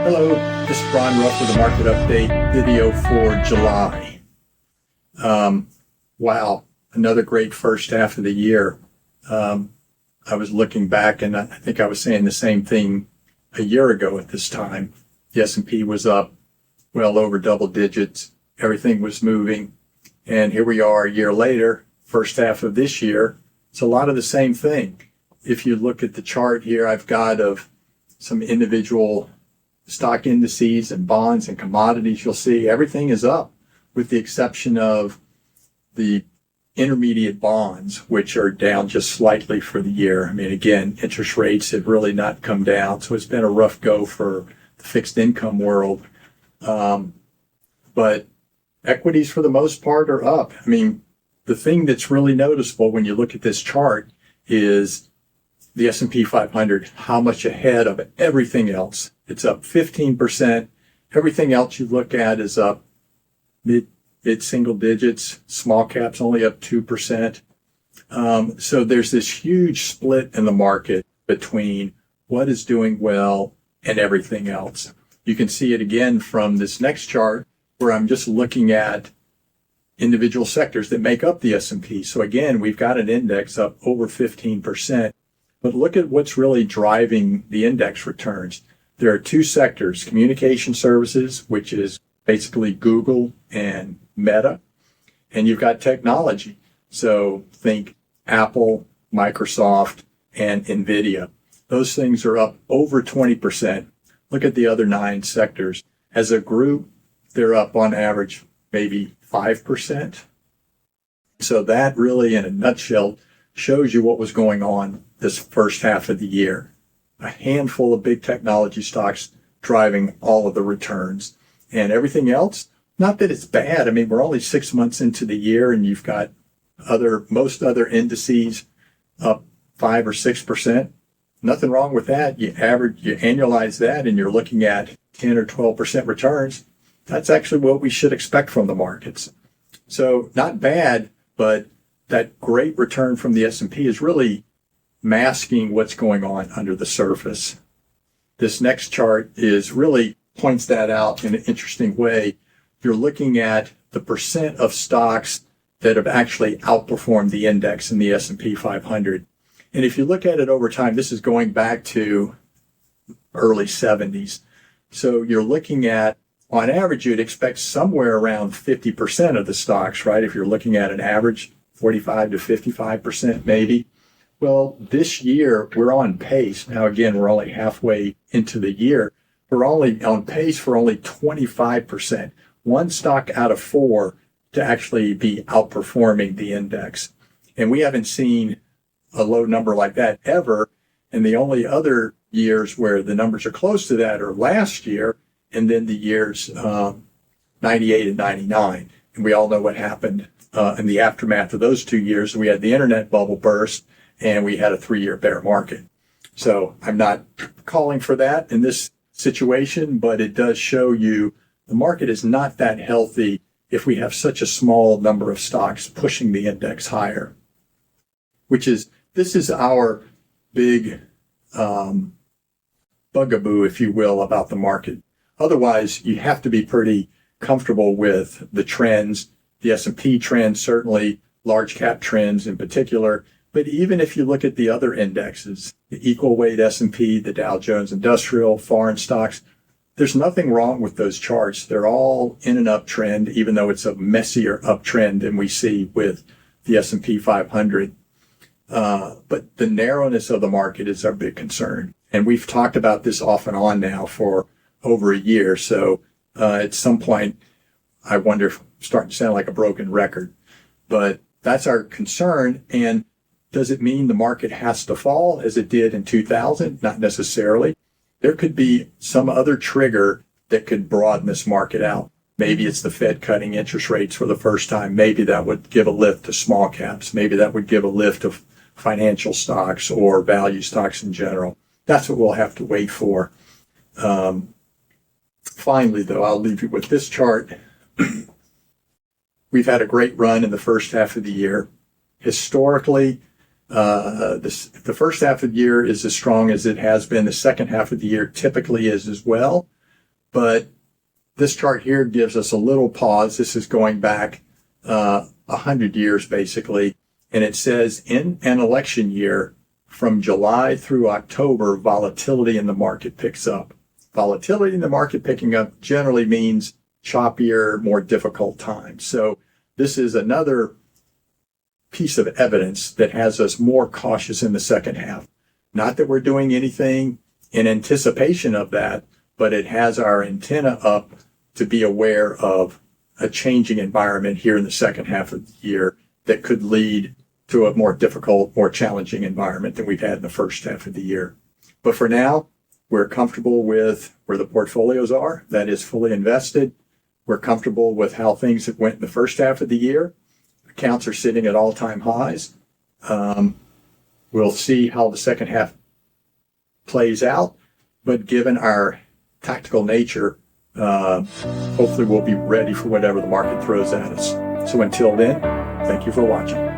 Hello, this is Ron Ruff with a market update video for July. Wow, another great first half of the year. I was looking back and I think I was saying the same thing a year ago at this time. The S&P was up well over double digits. Everything was moving. And here we are a year later, first half of this year. It's a lot of the same thing. If you look at the chart here, I've got of some individual stock indices and bonds and commodities. You'll see everything is up with the exception of the intermediate bonds, which are down just slightly for the year. I mean, again, interest rates have really not come down. So it's been a rough go for the fixed income world. But equities for the most part are up. I mean, the thing that's really noticeable when you look at this chart is the S&P 500, how much ahead of everything else. It's up 15%. Everything else you look at is up mid-single digits. Small caps only up 2%. So there's this huge split in the market between what is doing well and everything else. You can see it again from this next chart where I'm just looking at individual sectors that make up the S&P. So again, we've got an index up over 15%. But look at what's really driving the index returns. There are two sectors, communication services, which is basically Google and Meta, and you've got technology. So think Apple, Microsoft, and NVIDIA. Those things are up over 20%. Look at the other 9 sectors. As a group, they're up on average maybe 5%. So that really, in a nutshell, shows you what was going on this first half of the year. A handful of big technology stocks driving all of the returns. And everything else, not that it's bad. I mean, we're only 6 months into the year and you've got most other indices up 5 or 6%. Nothing wrong with that. You annualize that and you're looking at 10 or 12% returns. That's actually what we should expect from the markets. So not bad, but that great return from the S&P is really masking what's going on under the surface. This next chart really points that out in an interesting way. You're looking at the percent of stocks that have actually outperformed the index in the S&P 500. And if you look at it over time, this is going back to early 70s. So you're looking at, on average, you'd expect somewhere around 50% of the stocks, right? If you're looking at an average, 45 to 55% maybe. Well, this year we're on pace. Now, again, we're only halfway into the year. We're only on pace for only 25%. One stock out of 4 to actually be outperforming the index. And we haven't seen a low number like that ever. And the only other years where the numbers are close to that are last year and then the years 98 and 99. And we all know what happened in the aftermath of those 2 years. We had the internet bubble burst and we had a 3-year bear market. So I'm not calling for that in this situation, but it does show you the market is not that healthy if we have such a small number of stocks pushing the index higher, this is our big bugaboo, if you will, about the market. Otherwise, you have to be pretty comfortable with the trends, the S&P trends, certainly large cap trends in particular. But even if you look at the other indexes, the equal weight S&P, the Dow Jones Industrial, foreign stocks, there's nothing wrong with those charts. They're all in an uptrend, even though it's a messier uptrend than we see with the S&P 500. But the narrowness of the market is our big concern. And we've talked about this off and on now for over a year. So at some point, I wonder if I'm starting to sound like a broken record. But that's our concern. And does it mean the market has to fall as it did in 2000? Not necessarily. There could be some other trigger that could broaden this market out. Maybe it's the Fed cutting interest rates for the first time. Maybe that would give a lift to small caps. Maybe that would give a lift to financial stocks or value stocks in general. That's what we'll have to wait for. Finally, though, I'll leave you with this chart. We've had a great run in the first half of the year. Historically, the first half of the year is as strong as it has been. The second half of the year typically is as well. But this chart here gives us a little pause. This is going back 100 years, basically. And it says in an election year, from July through October, volatility in the market picks up. Volatility in the market picking up generally means choppier, more difficult times. So this is another piece of evidence that has us more cautious in the second half. Not that we're doing anything in anticipation of that, but it has our antenna up to be aware of a changing environment here in the second half of the year that could lead to a more difficult, more challenging environment than we've had in the first half of the year. But for now, we're comfortable with where the portfolios are. That is fully invested. We're comfortable with how things have went in the first half of the year. Accounts are sitting at all-time highs. We'll see how the second half plays out. But given our tactical nature, hopefully we'll be ready for whatever the market throws at us. So until then, thank you for watching.